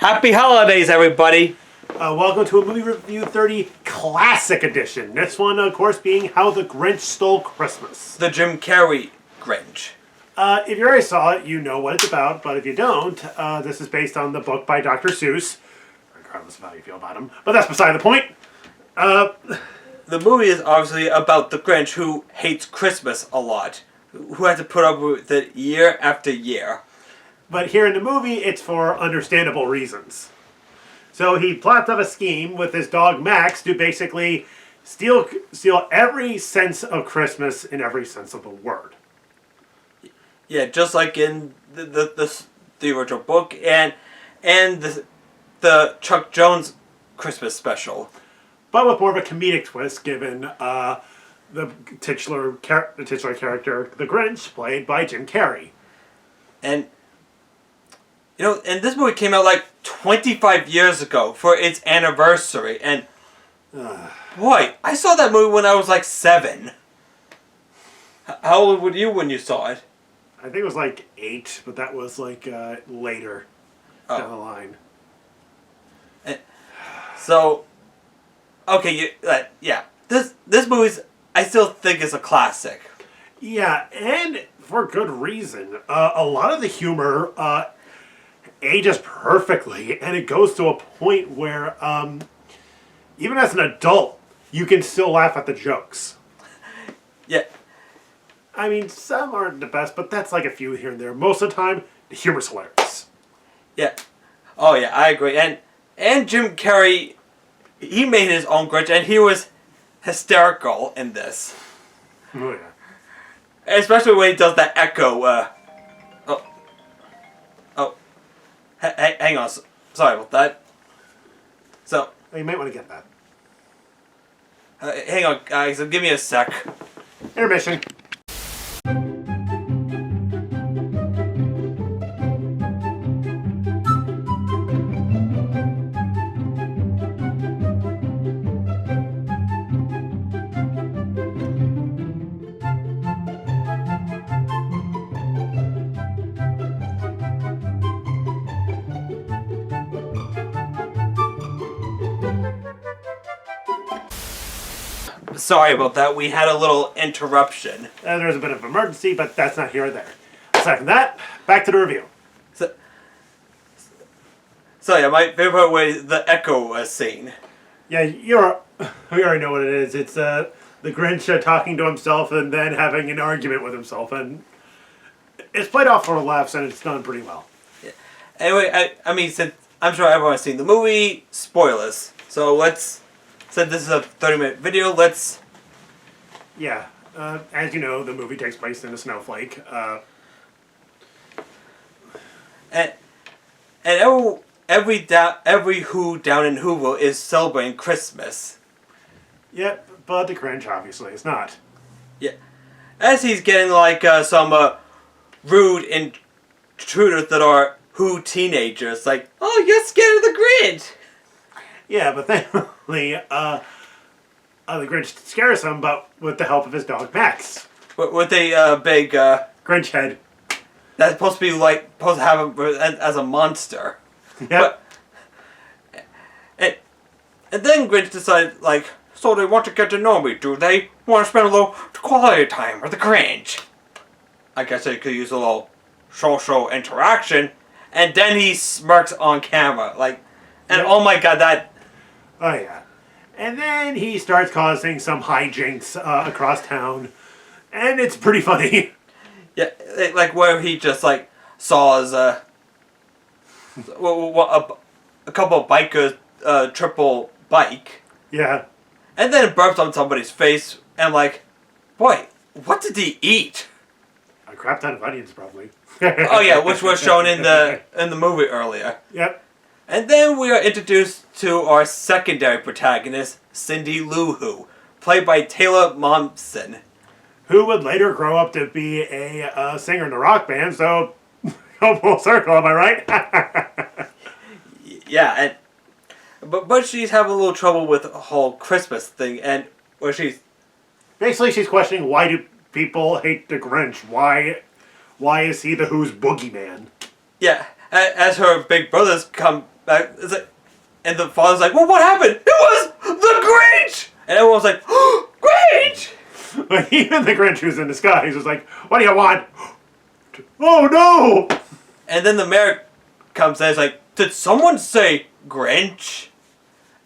Happy holidays, everybody! Welcome to a Movie Review 30 Classic Edition. This one, of course, being How the Grinch Stole Christmas. The Jim Carrey Grinch. If you already saw it, you know what it's about, but if you don't, this is based on the book by Dr. Seuss, regardless of how you feel about him, but that's beside the point. The movie is obviously about the Grinch who hates Christmas a lot, who has to put up with it year after year. But here in the movie, it's for understandable reasons. So he plots up a scheme with his dog Max to basically steal every sense of Christmas in every sense of the word. Yeah, just like in the original book and the Chuck Jones Christmas special. But with more of a comedic twist, given the titular character, the Grinch, played by Jim Carrey. And and this movie came out like 25 years ago for its anniversary, and boy, I saw that movie when I was like 7. How old were you when you saw it? I think it was like 8, but that was like later down the line. So, okay, yeah, this movie's, I still think is a classic. Yeah, and for good reason. A lot of the humor ages perfectly, and it goes to a point where even as an adult, you can still laugh at the jokes. Yeah. I mean, some aren't the best, but that's like a few here and there. Most of the time, the humor's hilarious. Yeah. Oh yeah, I agree. And Jim Carrey, he made his own Grinch, and he was hysterical in this. Oh yeah. Especially when he does that echo. Hang on. Sorry about that. So. You might want to get that. Hang on, guys. Give me a sec. Intermission. Sorry about that. We had a little interruption. There was a bit of an emergency, but that's not here or there. Aside from that, back to the review. So yeah, my favorite part was the echo scene. Yeah, we already know what it is. It's the Grinch talking to himself and then having an argument with himself, and it's played off for laughs, and it's done pretty well. Yeah. Anyway, I mean, since I'm sure everyone's seen the movie, spoilers. So since this is a 30-minute video, let's... Yeah. As you know, the movie takes place in a snowflake. And every Who down in Whoville is celebrating Christmas. Yep, but the Grinch obviously is not. Yeah. As he's getting like some rude intruders that are Who teenagers. Like, oh, you're scared of the Grinch! Yeah, but thankfully, the Grinch scares him, but with the help of his dog Max. With a big Grinch head. That's supposed to have him as a monster. Yep. And then Grinch decided, like, so they want to get to know me, do they? Want to spend a little quality time with the Grinch? I guess they could use a little social interaction. And then he smirks on camera, like, and yep. Oh my god, that... Oh yeah. And then he starts causing some hijinks across town. And it's pretty funny. Yeah, like where he just like saws a couple of bikers triple bike. Yeah. And then it burps on somebody's face, and like, boy, what did he eat? A crap ton of onions, probably. Oh yeah, which was shown in the movie earlier. Yep. And then we are introduced to our secondary protagonist, Cindy Lou Who, played by Taylor Momsen. Who would later grow up to be a singer in a rock band, so go full circle, am I right? Yeah, but she's having a little trouble with the whole Christmas thing, and where she's... Basically, she's questioning, why do people hate the Grinch? Why is he the Who's boogeyman? Yeah, as her big brothers come It's like, and the father's like, well, what happened? It was the Grinch! And everyone's like, oh, Grinch! But even the Grinch who's in disguise was like, what do you want? Oh no! And then the mayor comes in and is like, did someone say Grinch?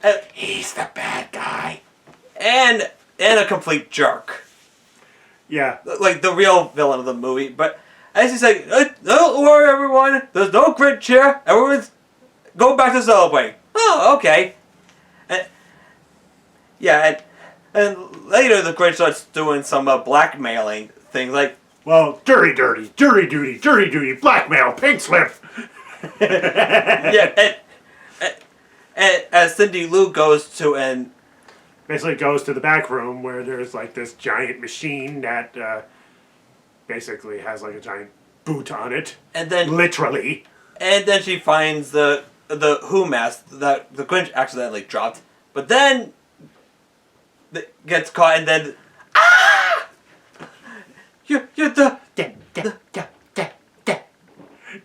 And, He's the bad guy. and a complete jerk. Yeah. Like the real villain of the movie. But as he's like, don't worry everyone, there's no Grinch here. Everyone's go back to celebrate. Oh, okay. And, yeah, and later the Grinch starts doing some blackmailing things like, Well, dirty, jury duty, blackmail, pink slip. yeah, and as Cindy Lou goes to and Basically goes to the back room where there's like this giant machine that basically has like a giant boot on it. and then Literally. and then she finds the Who mask that the Grinch accidentally dropped, but then gets caught and then you're the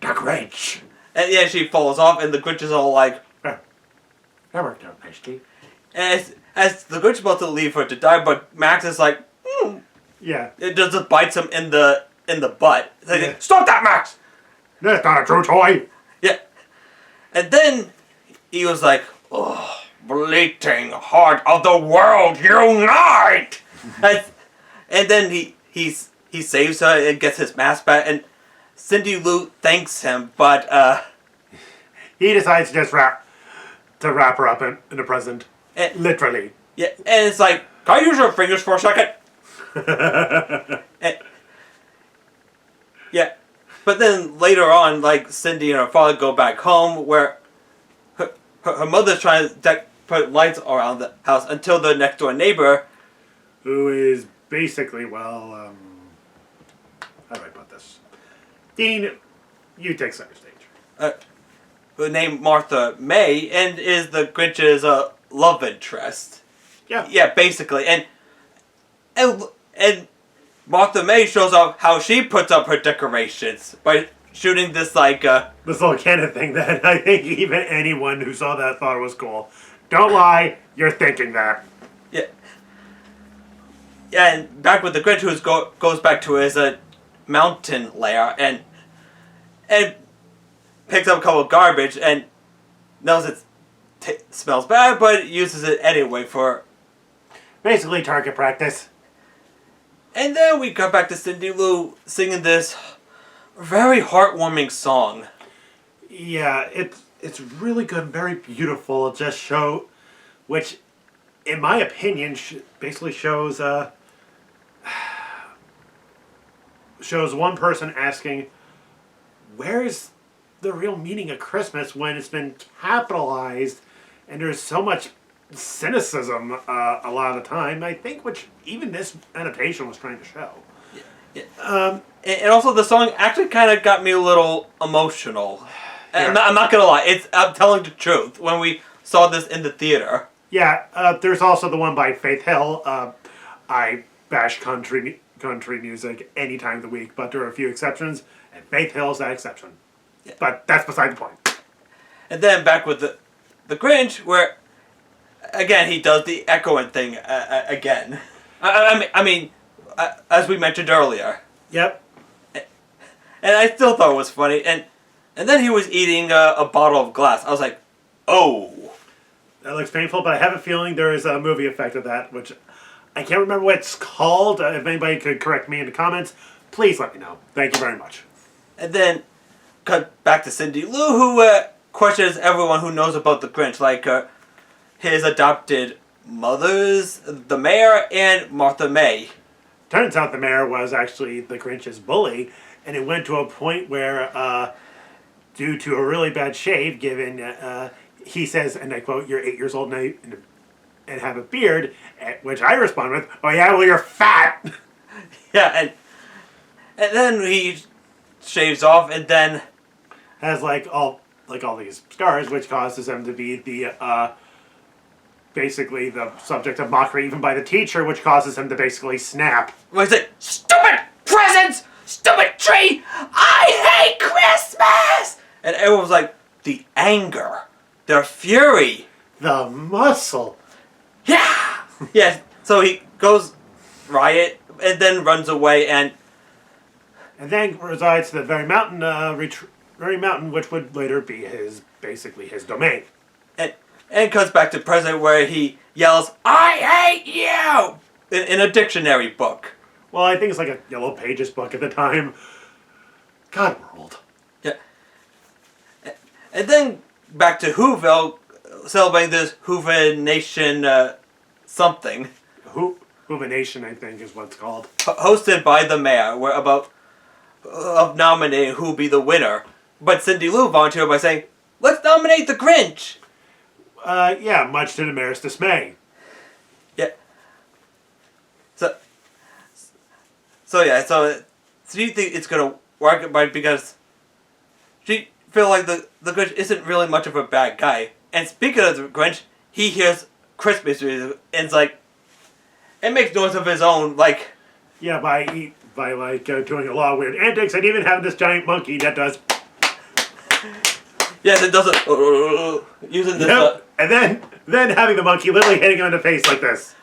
Grinch. and yeah, she falls off and the Grinch is all like, That worked out nicely. and as the Grinch is about to leave her to die, but Max is like, Yeah. it just bites him in the butt. It's like, Yeah. stop that, Max! That's not a true toy. Yeah. And then he was like, oh, bleating heart of the world, unite! and then he saves her and gets his mask back, and Cindy Lou thanks him, but He decides to just wrap her up in a present. and, Literally. yeah, and it's like, can I use your fingers for a second? And, yeah, but then later on, like Cindy and her father go back home where her mother's trying to put lights around the house until the next door neighbor, Who is basically, well, how do I put this? Dean, you take center stage. named Martha May, and is the Grinch's love interest. Yeah. Yeah, basically, and Martha May shows off how she puts up her decorations by shooting this like This little cannon thing that I think even anyone who saw that thought was cool. Don't lie, you're thinking that. yeah. Yeah, and back with the Grinch, who goes back to his mountain lair and picks up a couple of garbage and knows it smells bad, but uses it anyway for. Basically, target practice. And then we got back to Cindy Lou singing this very heartwarming song. Yeah, it's really good, very beautiful. It just which, in my opinion, basically shows one person asking, where's the real meaning of Christmas when it's been capitalized and there's so much cynicism a lot of the time, I think, which even this adaptation was trying to show. Yeah. And also the song actually kind of got me a little emotional. Yeah. I'm not gonna lie, I'm telling the truth. When we saw this in the theater. Yeah, there's also the one by Faith Hill. I bash country music any time of the week, but there are a few exceptions, and Faith Hill's that exception. Yeah. But that's beside the point. And then back with the Grinch, where again he does the echoing thing again. I mean, as we mentioned earlier. Yep. And I still thought it was funny, and then he was eating a bottle of glass. I was like, oh. That looks painful, but I have a feeling there is a movie effect of that, which I can't remember what it's called. If anybody could correct me in the comments, please let me know. Thank you very much. And then cut back to Cindy Lou, who questions everyone who knows about the Grinch, like his adopted mothers, the mayor, and Martha May. Turns out the mayor was actually the Grinch's bully, and it went to a point where, due to a really bad shave given, he says, and I quote, "You're 8 years old now and have a beard," at which I respond with, "Oh yeah, well you're fat." Yeah, and then he shaves off, and then has like all these scars, which causes him to be the basically the subject of mockery even by the teacher, which causes him to basically snap. What is it? Stupid presents! Stupid tree! I hate Christmas! And everyone was like, the anger their fury. The muscle. Yeah! Yeah, so he goes riot and then runs away and then resides to the very mountain, very mountain which would later be basically his domain. and comes back to present where he yells, "I hate you!" in a dictionary book. Well, I think it's like a Yellow Pages book at the time. God, we're old. Yeah. And then back to Whoville, celebrating this Whoville Nation something. Whoville Nation, I think, is what it's called. Hosted by the mayor, where about of nominating who'll be the winner. But Cindy Lou volunteered by saying, "Let's nominate the Grinch." Yeah, much to the mayor's dismay. Yeah. So do you think it's gonna work? Because she feel like the Grinch isn't really much of a bad guy. And speaking of the Grinch, he hears Christmas music and it's like, it makes noise of his own, like. Yeah, by doing a lot of weird antics and even having this giant monkey that does. Yes, it does it. Using this. Yep. And then having the monkey literally hitting him in the face like this.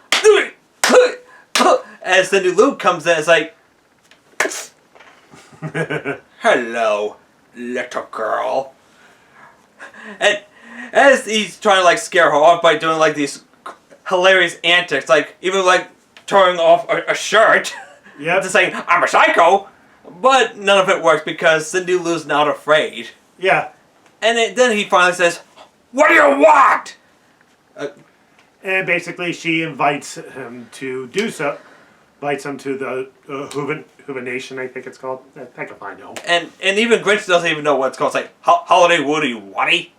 And Cindy Lou comes in, it's like, "Hello, little girl." And as he's trying to like scare her off by doing like these hilarious antics, like even like tearing off a shirt, Yep. just saying, "I'm a psycho," but none of it works because Cindy Lou's not afraid. Yeah. And then he finally says, "What do you want?" And basically she invites him to do so. Invites him to the Whoville Nation, I think it's called. Heck if I know. And even Grinch doesn't even know what it's called. It's like, "Holiday Woody Waddy?"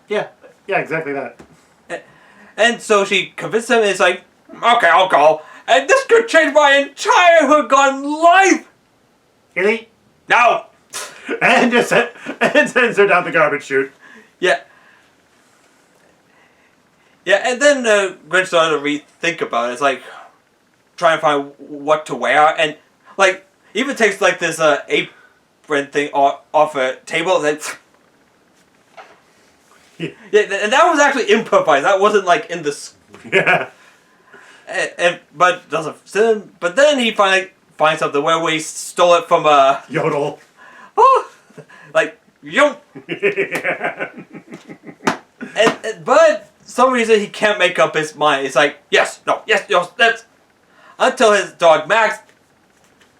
Yeah. Yeah, exactly that. And so she convinced him, and it's like, "Okay, I'll go. And this could change my entire hook-on life!" Really? No! And sends her down the garbage chute. Yeah. Yeah, and then Grinch started to rethink about it. It's like, trying to find what to wear, and like, even takes like this apron thing off a table, and then. Yeah, and that was actually improvised. That wasn't like in the. Yeah. But doesn't. But then he finally finds something where we stole it from a Yodel. Oh, like yo. Yeah. But some reason he can't make up his mind. It's like yes, no, yes, that's until his dog Max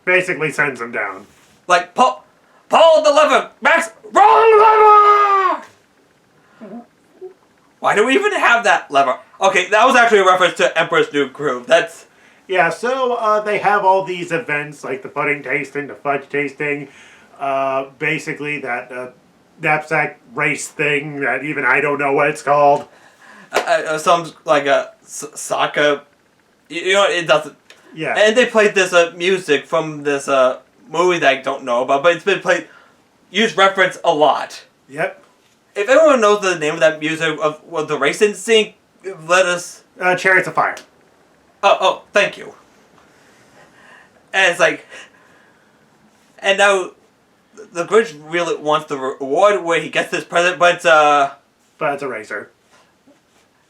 Basically sends him down. like pull the lever, Max, wrong lever. Why do we even have that lever? Okay, that was actually a reference to Emperor's New Groove. That's... Yeah, so they have all these events like the pudding tasting, the fudge tasting, basically that knapsack race thing that even I don't know what it's called. Some, like a soccer... You know, it doesn't... Yeah. And they played this music from this movie that I don't know about, but it's been played... Used reference a lot. Yep. If anyone knows the name of that music of the racing scene, let us... Chariots of Fire. Oh, thank you. And it's like... And now, the Grinch really wants the reward where he gets this present, but But it's a racer.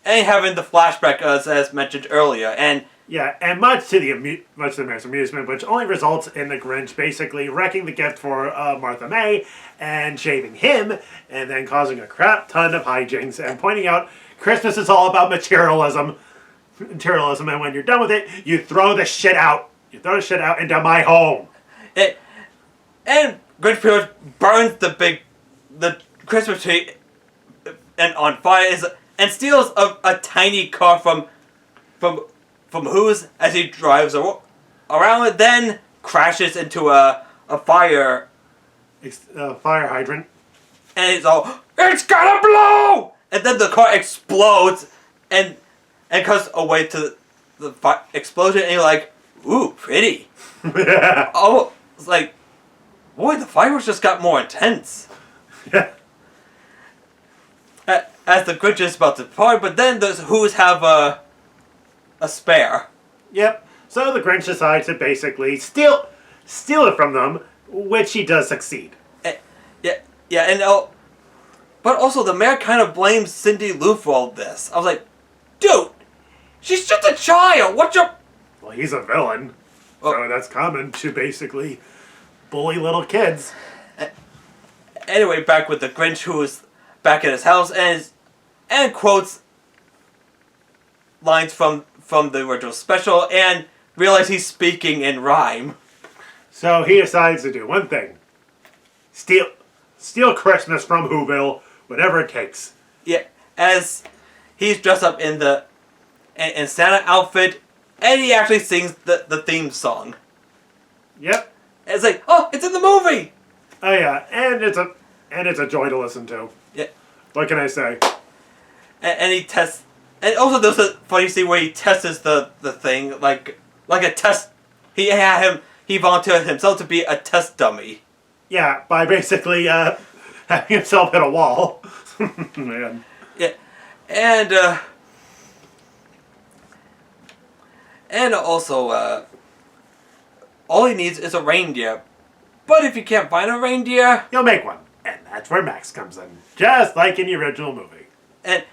And having the flashback as mentioned earlier, and... Yeah, and much to the mayor's amusement, which only results in the Grinch basically wrecking the gift for Martha May and shaving him, and then causing a crap ton of hijinks and pointing out Christmas is all about materialism, and when you're done with it, you throw the shit out. You throw the shit out into my home. And Grinch pretty much burns the Christmas tree and on fire and steals a tiny car from Who's as he drives around it, then crashes into a fire Hydrant. and it's all, "It's gonna blow!" And then the car explodes and comes away to the explosion, and you're like, "Ooh, pretty." Yeah. Oh, it's like, boy, the fireworks just got more intense. Yeah. As the Grinch is about to depart, but then the Who's have a spare. Yep. So the Grinch decides to basically steal it from them, which he does succeed. Yeah, and But also, the mayor kind of blames Cindy Lou for all this. I was like, dude, she's just a child. What's your... Well, he's a villain. Oh. So that's common to basically bully little kids. Anyway, back with the Grinch, who is back at his house and quotes lines from the original special and realize he's speaking in rhyme. So he decides to do one thing. Steal Christmas from Whoville, whatever it takes. Yeah, as he's dressed up in Santa outfit, and he actually sings the theme song. Yep. And it's like, oh, it's in the movie! Oh yeah, and it's a joy to listen to. Yeah. What can I say? And he tests... And also there's a funny scene where he tests the thing, like a test... He volunteered himself to be a test dummy. Yeah, by basically having himself hit a wall. Man. Yeah. And also, all he needs is a reindeer. But if you can't find a reindeer... You'll make one. And that's where Max comes in. Just like in the original movie. And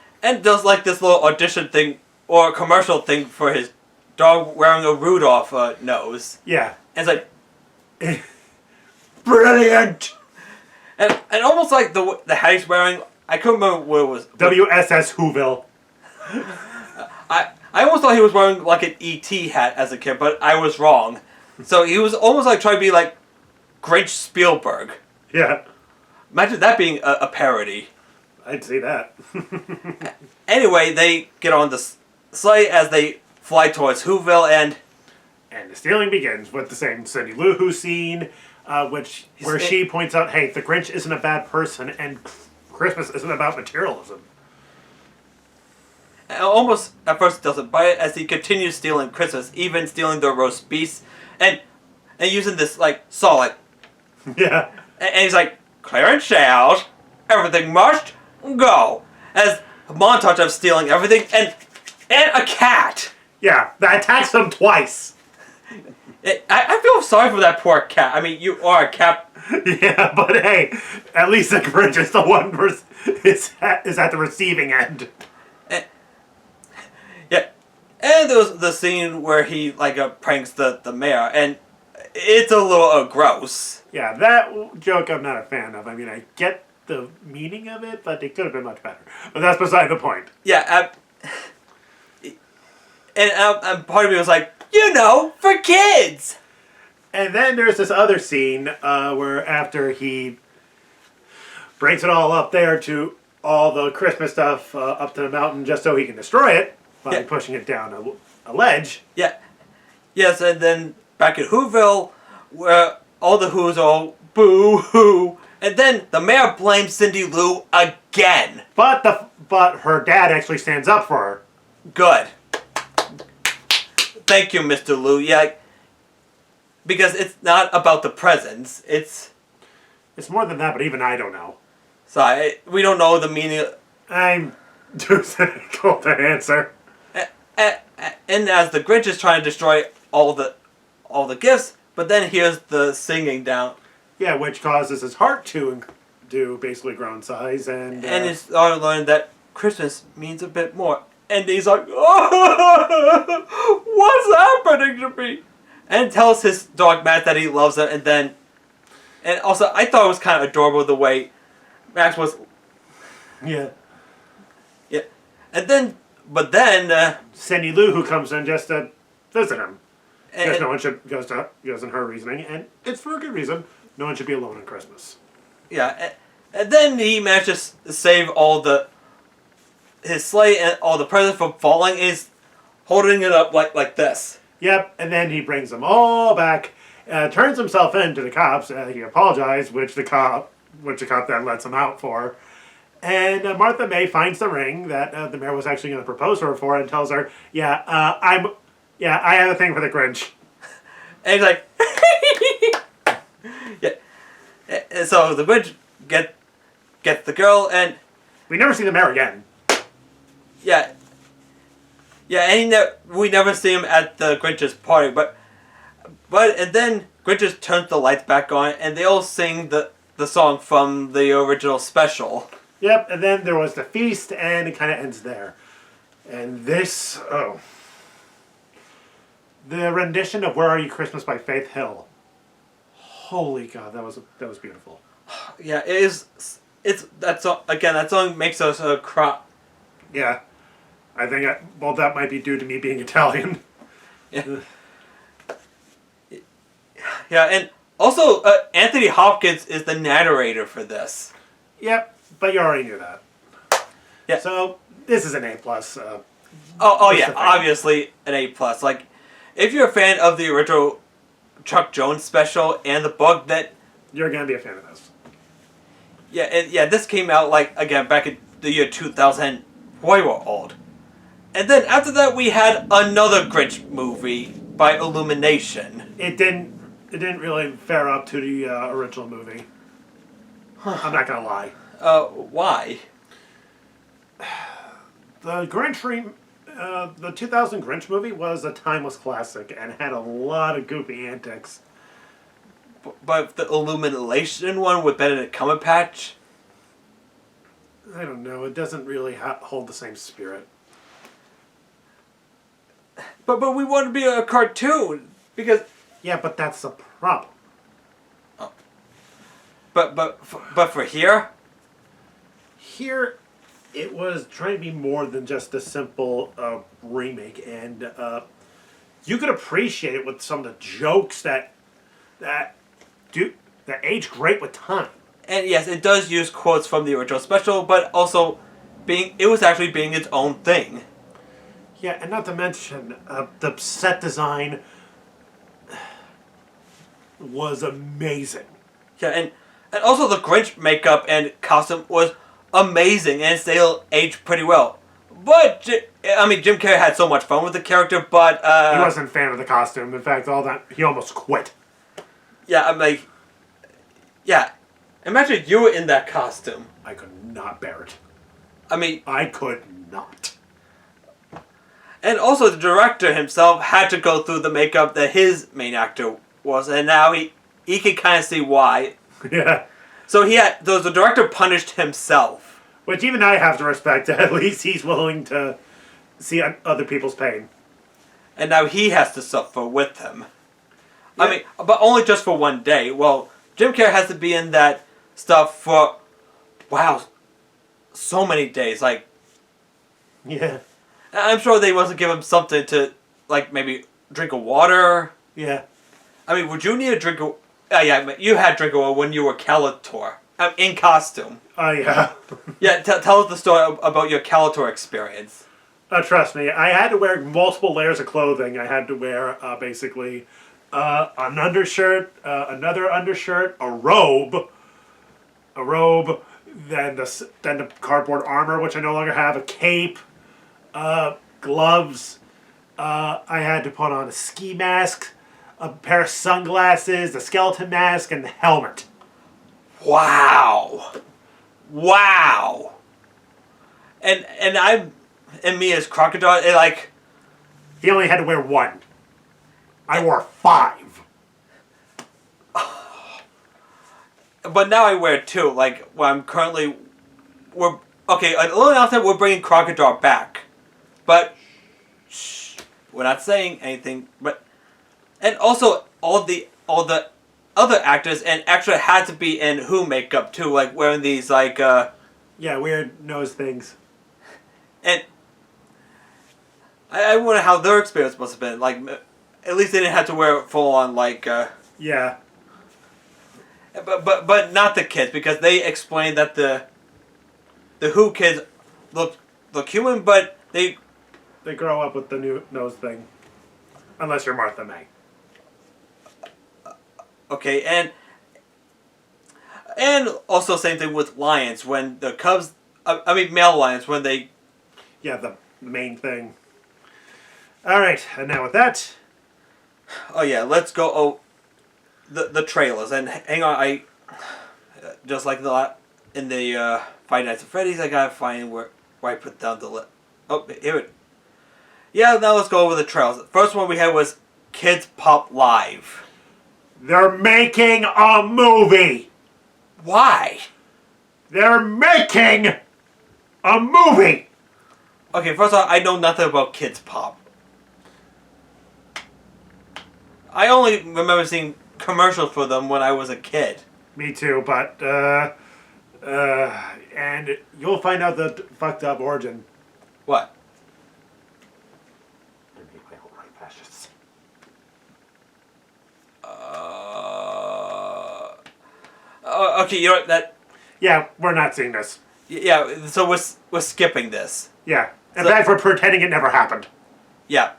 does like this little audition thing, or commercial thing for his dog wearing a Rudolph nose. Yeah. And it's like... Brilliant! And almost like the hat he's wearing, I couldn't remember what it was. WSS Whoville. I almost thought he was wearing like an E.T. hat as a kid, but I was wrong. So he was almost like trying to be like Grinch Spielberg. Yeah. Imagine that being a parody. I'd see that. Anyway, they get on the sleigh as they fly towards Whoville, and the stealing begins with the same Cindy Lou Who scene, where she points out, hey, the Grinch isn't a bad person, and Christmas isn't about materialism. Almost at first doesn't buy it as he continues stealing Christmas, even stealing the roast beef, and using this like saw, like, Yeah. and he's like, clearance sales, everything must go. As a montage of stealing everything, and a cat. Yeah, that attacks him twice. I feel sorry for that poor cat. I mean, you are a cat. Yeah, but hey, at least the Grinch is the one is at the receiving end. Yeah. And there was the scene where he like pranks the mayor, and it's a little gross. Yeah, that joke I'm not a fan of. I mean, I get the meaning of it, but it could have been much better. But that's beside the point. Yeah, and part of me was like, for kids! And then there's this other scene where after he brings it all up there to all the Christmas stuff up to the mountain just so he can destroy it by pushing it down a ledge. Yeah. Yes, and then back at Whoville, where all the Who's all boo-hoo, and then the mayor blames Cindy Lou again. But her dad actually stands up for her. Good. Thank you, Mr. Lou. Yeah, because it's not about the presents. It's more than that, but even I don't know. Sorry, we don't know the meaning. I'm too cynical to answer. And as the Grinch is trying to destroy all the gifts, but then here's the singing down. Yeah, which causes his heart to basically grow in size, and he's starting to learn that Christmas means a bit more. And he's like, oh, what's happening to me? And tells his dog Matt that he loves him, and also I thought it was kind of adorable the way Max was. Yeah. Yeah, but then Cindy Lou, who comes in just to visit him, because no one goes in her reasoning, and it's for a good reason. No one should be alone on Christmas. Yeah, and then he manages to save his sleigh and all the presents from falling. Is holding it up like this. Yep, and then he brings them all back, turns himself in to the cops. He apologized, which the cop then lets him out for. And Martha May finds the ring that the mayor was actually going to propose to her for, and tells her, I have a thing for the Grinch. And he's like, yeah. And so the Grinch gets the girl, and we never see the mayor again. Yeah. Yeah, and we never see him at the Grinch's party, but and then Grinch just turns the lights back on, and they all sing the song from the original special. Yep, and then there was the feast, and it kind of ends there. And this, the rendition of "Where Are You Christmas" by Faith Hill. Holy God, that was beautiful. Yeah, it is. That song makes us cry. Yeah, I think that might be due to me being Italian. Yeah. Yeah, and also Anthony Hopkins is the narrator for this. Yep, but you already knew that. Yeah. So this is an A+. Oh yeah, obviously an A+. Like, if you're a fan of the original Chuck Jones special and the book, that you're gonna be a fan of this. Yeah, this came out again back in the year 2000. Boy, we're old. And then after that, we had another Grinch movie by Illumination. It didn't really fare up to the original movie. I'm not gonna lie. Why? The the 2000 Grinch movie was a timeless classic and had a lot of goofy antics. But the Illumination one with Benedict Cumberbatch? I don't know. It doesn't really hold the same spirit. But we want to be a cartoon because. Yeah, but that's the problem. Oh. But for here. Here, it was trying to be more than just a simple remake, and you could appreciate it with some of the jokes that age great with time. And yes, it does use quotes from the original special, but also it was actually being its own thing. Yeah, and not to mention the set design was amazing. Yeah, and also the Grinch makeup and costume was amazing and still aged pretty well. But Jim Carrey had so much fun with the character, but he wasn't a fan of the costume. In fact, he almost quit. Yeah, I'm like, yeah. Imagine you were in that costume. I could not bear it. I could not. And also the director himself had to go through the makeup that his main actor was, and now he can kind of see why. Yeah. So the director punished himself. Which even I have to respect. At least he's willing to see other people's pain. And now he has to suffer with him. Yeah. But only just for one day. Well, Jim Carrey has to be in that stuff for, so many days. Yeah. I'm sure they must give him something to, maybe drink of water. Yeah. Would you need a drink of... yeah, you had drink of water when you were Calator. In costume. Oh, yeah. Yeah, tell us the story about your Calator experience. Trust me, I had to wear multiple layers of clothing. I had to wear, basically, an undershirt, another undershirt, a robe, then the cardboard armor, which I no longer have, a cape, gloves. I had to put on a ski mask, a pair of sunglasses, a skeleton mask, and the helmet. Wow. And me as Crocodile, he only had to wear one. I wore 5. But now I wear 2. I'm currently... a little announcement, we're bringing Crocodile back. But, shh, we're not saying anything. But, and also, all the other actors and extra had to be in Who makeup too, wearing these yeah, weird nose things. And I wonder how their experience must have been. At least they didn't have to wear it full on Yeah. But not the kids, because they explained that the Who kids look human, but they grow up with the new nose thing. Unless you're Martha May. Okay, and also same thing with lions, when the cubs, male lions, when they... Yeah, the main thing. Alright, and now with that... Oh yeah, let's go, the trailers, and hang on, just like in the Five Nights at Freddy's, I gotta find where I put down the list. Oh, here it... Yeah, now let's go over the trailers. The first one we had was Kids Pop Live. They're making a movie! Why? They're making a movie! Okay, first of all, I know nothing about Kids Pop. I only remember seeing commercials for them when I was a kid. Me too, but, and you'll find out the fucked up origin. What? Maybe I don't write fascists. Okay, you know what, that... Yeah, we're not seeing this. Yeah, so we're skipping this. Yeah. In fact, we're pretending it never happened. Yeah.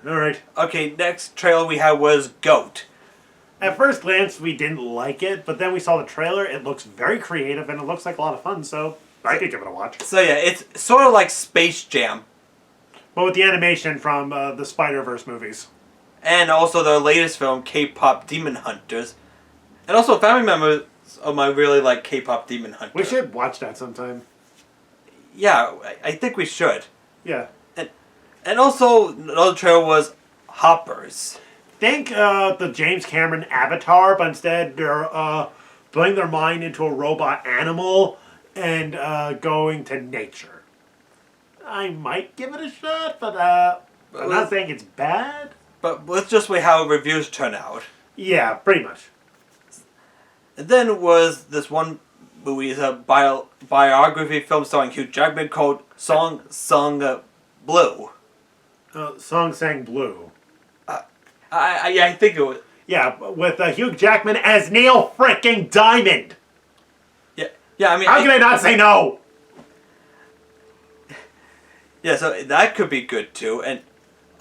Alright. Okay, next trailer we had was Goat. At first glance, we didn't like it, but then we saw the trailer. It looks very creative, and it looks like a lot of fun, so I could give it a watch. So yeah, it's sort of like Space Jam. But with the animation from the Spider-Verse movies. And also the latest film, K-Pop Demon Hunters. And also family members of mine really like K-Pop Demon Hunters. We should watch that sometime. Yeah, I think we should. Yeah. And also, another trailer was Hoppers. Think the James Cameron Avatar, but instead they're blowing their mind into a robot animal and going to nature. I might give it a shot, but I'm not saying it's bad. But let's just wait how reviews turn out. Yeah, pretty much. And then was this one movie, is a biography film starring Hugh Jackman called Song Sung Blue. Song Sang Blue. I think it was. Yeah, with Hugh Jackman as Neil freaking Diamond. Yeah. I mean, how can I not say no? Yeah, so that could be good too, and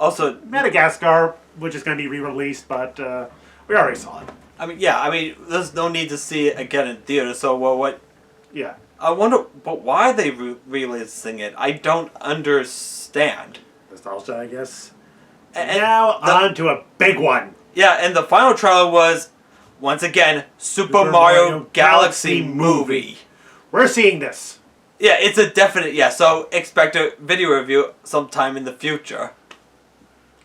also Madagascar, which is going to be re-released, but we already saw it. I mean, there's no need to see it again in theater. So what? Yeah. I wonder, but why are they releasing it? I don't understand. Nostalgia, I guess. And now on to a big one. Yeah, and the final trailer was, once again, Super Mario Galaxy movie. We're seeing this. Yeah, it's a definite, yeah, so expect a video review sometime in the future.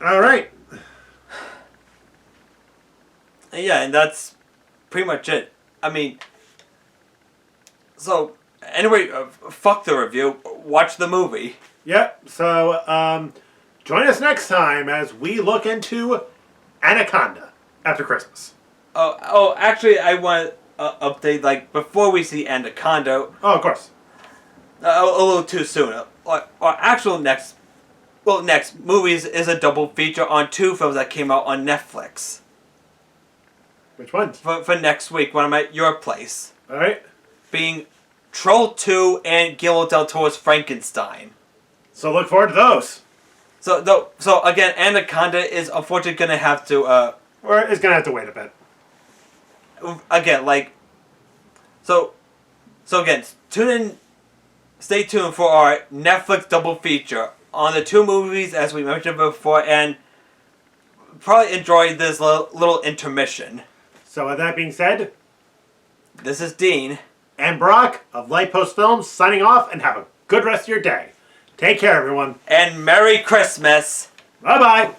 Alright. Yeah, and that's pretty much it. I mean, so, anyway, fuck the review, watch the movie. Yep, so, join us next time as we look into Anaconda after Christmas. Oh, actually, I want to update, like, before we see Anaconda. Oh, of course. A little too soon. Our actual next movies is a double feature on two films that came out on Netflix. Which ones? For next week when I'm at your place. Alright. Being Troll 2 and Guillermo del Toro's Frankenstein. So look forward to those. So again, Anaconda is unfortunately going to have to... or it's going to have to wait a bit. Again, like... So again, stay tuned for our Netflix double feature on the two movies as we mentioned before, and probably enjoy this little intermission. So with that being said, this is Dean. And Brock of Light Post Films signing off, and have a good rest of your day. Take care, everyone. And Merry Christmas. Bye-bye.